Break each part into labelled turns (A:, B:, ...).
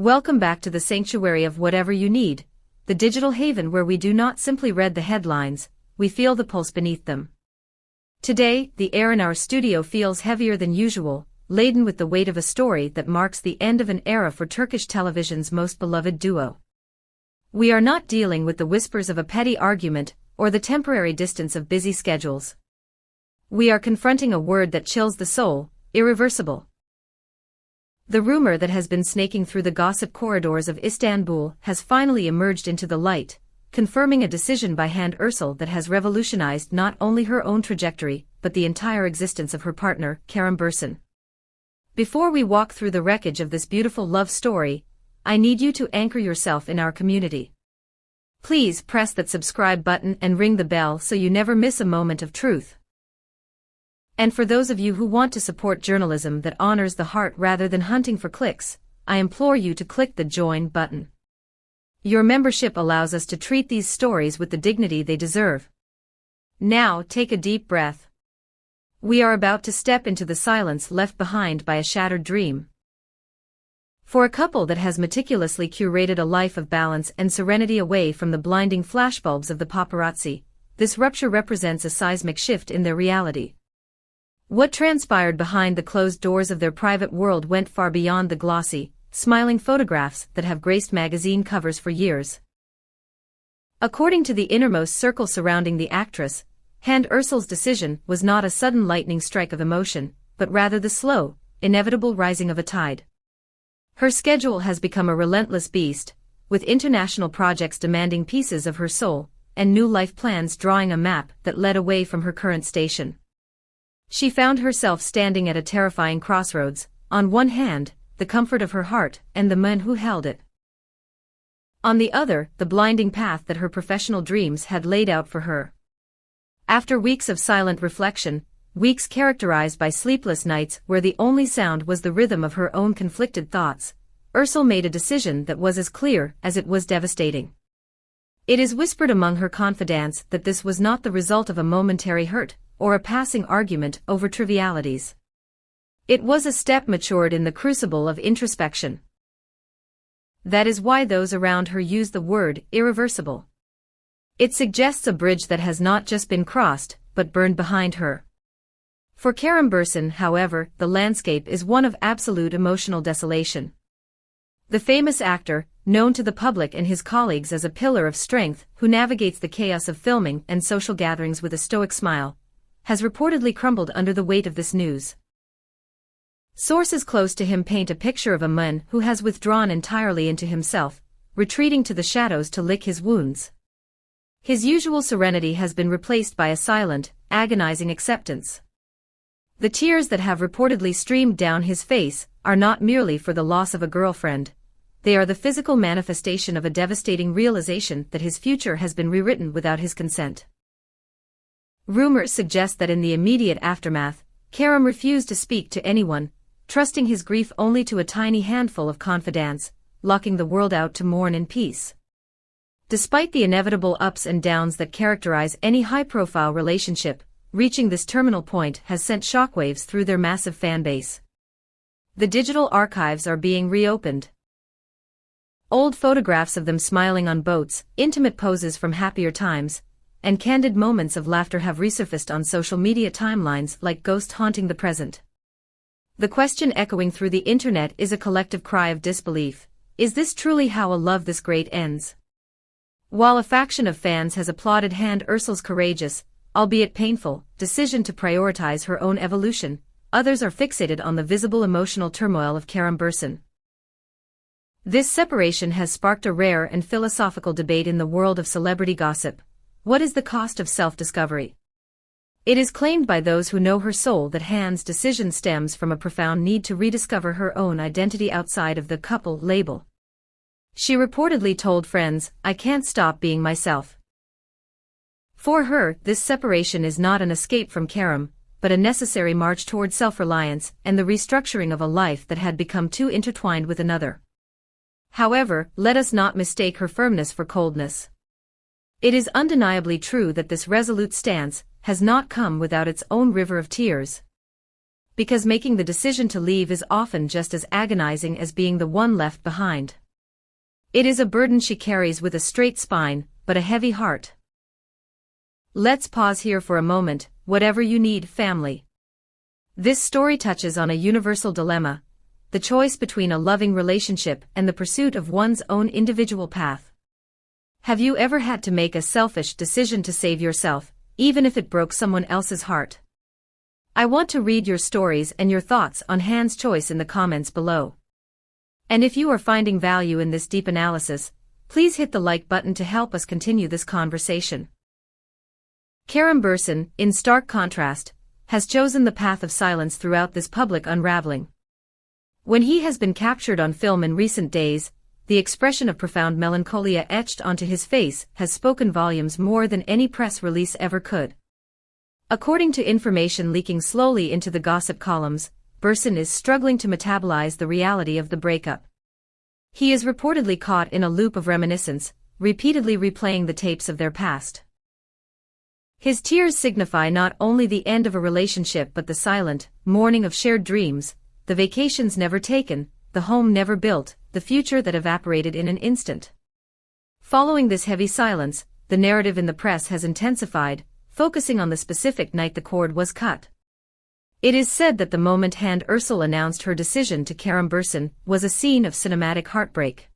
A: Welcome back to the sanctuary of whatever you need, the digital haven where we do not simply read the headlines, we feel the pulse beneath them. Today, the air in our studio feels heavier than usual, laden with the weight of a story that marks the end of an era for Turkish television's most beloved duo. We are not dealing with the whispers of a petty argument or the temporary distance of busy schedules. We are confronting a word that chills the soul: irreversible. The rumor that has been snaking through the gossip corridors of Istanbul has finally emerged into the light, confirming a decision by Hande Erçel that has revolutionized not only her own trajectory, but the entire existence of her partner, Kerem Bürsin. Before we walk through the wreckage of this beautiful love story, I need you to anchor yourself in our community. Please press that subscribe button and ring the bell so you never miss a moment of truth. And for those of you who want to support journalism that honors the heart rather than hunting for clicks, I implore you to click the join button. Your membership allows us to treat these stories with the dignity they deserve. Now take a deep breath. We are about to step into the silence left behind by a shattered dream. For a couple that has meticulously curated a life of balance and serenity away from the blinding flashbulbs of the paparazzi, this rupture represents a seismic shift in their reality. What transpired behind the closed doors of their private world went far beyond the glossy, smiling photographs that have graced magazine covers for years. According to the innermost circle surrounding the actress, Hande Erçel's decision was not a sudden lightning strike of emotion, but rather the slow, inevitable rising of a tide. Her schedule has become a relentless beast, with international projects demanding pieces of her soul, and new life plans drawing a map that led away from her current station. She found herself standing at a terrifying crossroads, on one hand, the comfort of her heart and the man who held it. On the other, the blinding path that her professional dreams had laid out for her. After weeks of silent reflection, weeks characterized by sleepless nights where the only sound was the rhythm of her own conflicted thoughts, Erçel made a decision that was as clear as it was devastating. It is whispered among her confidants that this was not the result of a momentary hurt, or a passing argument over trivialities. It was a step matured in the crucible of introspection. That is why those around her use the word irreversible. It suggests a bridge that has not just been crossed, but burned behind her. For Kerem Bürsin, however, the landscape is one of absolute emotional desolation. The famous actor, known to the public and his colleagues as a pillar of strength who navigates the chaos of filming and social gatherings with a stoic smile, has reportedly crumbled under the weight of this news. Sources close to him paint a picture of a man who has withdrawn entirely into himself, retreating to the shadows to lick his wounds. His usual serenity has been replaced by a silent, agonizing acceptance. The tears that have reportedly streamed down his face are not merely for the loss of a girlfriend. They are the physical manifestation of a devastating realization that his future has been rewritten without his consent. Rumors suggest that in the immediate aftermath, Kerem refused to speak to anyone, trusting his grief only to a tiny handful of confidants, locking the world out to mourn in peace. Despite the inevitable ups and downs that characterize any high-profile relationship, reaching this terminal point has sent shockwaves through their massive fan base. The digital archives are being reopened. Old photographs of them smiling on boats, intimate poses from happier times, and candid moments of laughter have resurfaced on social media timelines like ghosts haunting the present. The question echoing through the internet is a collective cry of disbelief: is this truly how a love this great ends? While a faction of fans has applauded Hande Erçel's courageous, albeit painful, decision to prioritize her own evolution, others are fixated on the visible emotional turmoil of Kerem Bürsin. This separation has sparked a rare and philosophical debate in the world of celebrity gossip. What is the cost of self-discovery? It is claimed by those who know her soul that Hande's decision stems from a profound need to rediscover her own identity outside of the couple label. She reportedly told friends, "I can't stop being myself." For her, this separation is not an escape from Kerem, but a necessary march toward self-reliance and the restructuring of a life that had become too intertwined with another. However, let us not mistake her firmness for coldness. It is undeniably true that this resolute stance has not come without its own river of tears. because making the decision to leave is often just as agonizing as being the one left behind. It is a burden she carries with a straight spine, but a heavy heart. Let's pause here for a moment. Whatever you need, family. This story touches on a universal dilemma, the choice between a loving relationship and the pursuit of one's own individual path. Have you ever had to make a selfish decision to save yourself, even if it broke someone else's heart? I want to read your stories and your thoughts on Hande's choice in the comments below. And if you are finding value in this deep analysis, please hit the like button to help us continue this conversation. Kerem Bürsin, in stark contrast, has chosen the path of silence throughout this public unraveling. When he has been captured on film in recent days, the expression of profound melancholia etched onto his face has spoken volumes more than any press release ever could. According to information leaking slowly into the gossip columns, Bürsin is struggling to metabolize the reality of the breakup. He is reportedly caught in a loop of reminiscence, repeatedly replaying the tapes of their past. His tears signify not only the end of a relationship but the silent mourning of shared dreams, the vacations never taken, the home never built, the future that evaporated in an instant. Following this heavy silence, the narrative in the press has intensified, focusing on the specific night the cord was cut. It is said that the moment Hande Erçel announced her decision to Kerem Bürsin was a scene of cinematic heartbreak.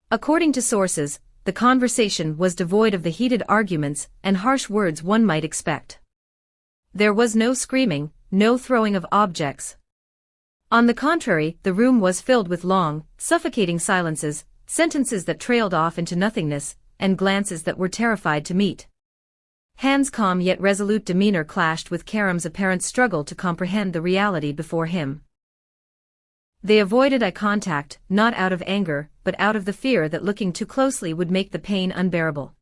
A: According to sources, the conversation was devoid of the heated arguments and harsh words one might expect. There was no screaming, no throwing of objects. On the contrary, the room was filled with long, suffocating silences, sentences that trailed off into nothingness, and glances that were terrified to meet. Hande's calm yet resolute demeanor clashed with Kerem's apparent struggle to comprehend the reality before him. They avoided eye contact, not out of anger, but out of the fear that looking too closely would make the pain unbearable.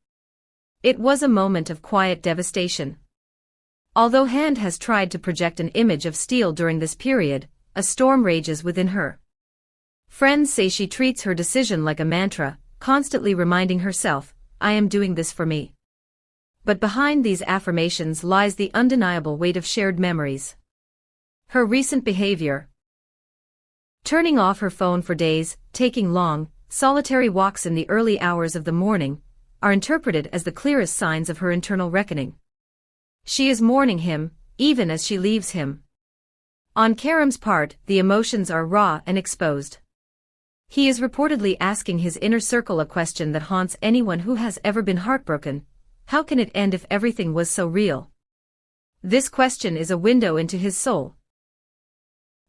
A: It was a moment of quiet devastation. Although Hande has tried to project an image of steel during this period, a storm rages within her. Friends say she treats her decision like a mantra, constantly reminding herself, "I am doing this for me." But behind these affirmations lies the undeniable weight of shared memories. Her recent behavior, turning off her phone for days, taking long, solitary walks in the early hours of the morning, are interpreted as the clearest signs of her internal reckoning. She is mourning him, even as she leaves him. On Kerem's part, the emotions are raw and exposed. He is reportedly asking his inner circle a question that haunts anyone who has ever been heartbroken: how can it end if everything was so real? This question is a window into his soul.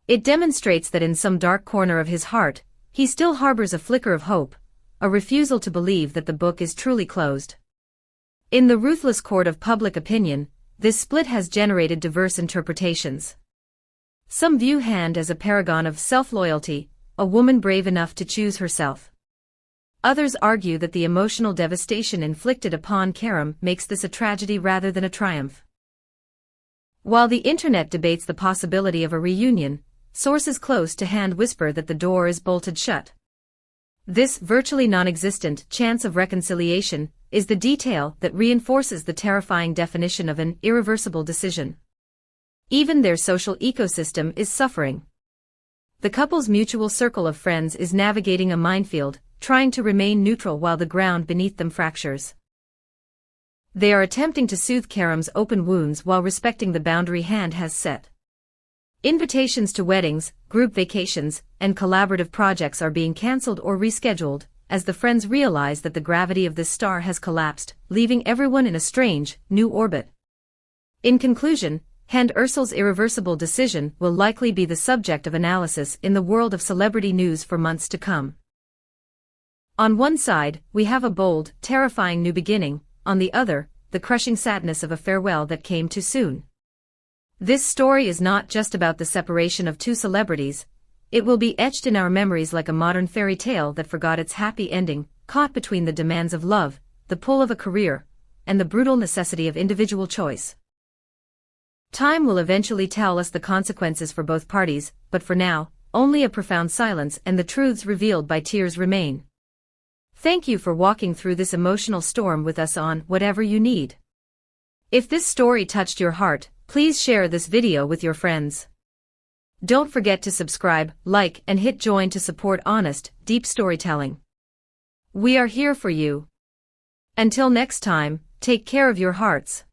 A: It demonstrates that in some dark corner of his heart, he still harbors a flicker of hope, a refusal to believe that the book is truly closed. In the ruthless court of public opinion, this split has generated diverse interpretations. Some view Hande as a paragon of self-loyalty, a woman brave enough to choose herself. Others argue that the emotional devastation inflicted upon Kerem makes this a tragedy rather than a triumph. While the internet debates the possibility of a reunion, sources close to Hande whisper that the door is bolted shut. This virtually non-existent chance of reconciliation is the detail that reinforces the terrifying definition of an irreversible decision. Even their social ecosystem is suffering. The couple's mutual circle of friends is navigating a minefield, trying to remain neutral while the ground beneath them fractures. They are attempting to soothe Kerem's open wounds while respecting the boundary Hande has set. Invitations to weddings, group vacations, and collaborative projects are being cancelled or rescheduled, as the friends realize that the gravity of this star has collapsed, leaving everyone in a strange, new orbit. In conclusion, Hande Erçel's irreversible decision will likely be the subject of analysis in the world of celebrity news for months to come. On one side, we have a bold, terrifying new beginning, on the other, the crushing sadness of a farewell that came too soon. This story is not just about the separation of two celebrities. It will be etched in our memories like a modern fairy tale that forgot its happy ending, caught between the demands of love, the pull of a career, and the brutal necessity of individual choice. Time will eventually tell us the consequences for both parties, but for now, only a profound silence and the truths revealed by tears remain. Thank you for walking through this emotional storm with us on Whatever You Need. If this story touched your heart, Please share this video with your friends. Don't forget to subscribe, like, and hit join to support honest, deep storytelling. We are here for you. Until next time, take care of your hearts.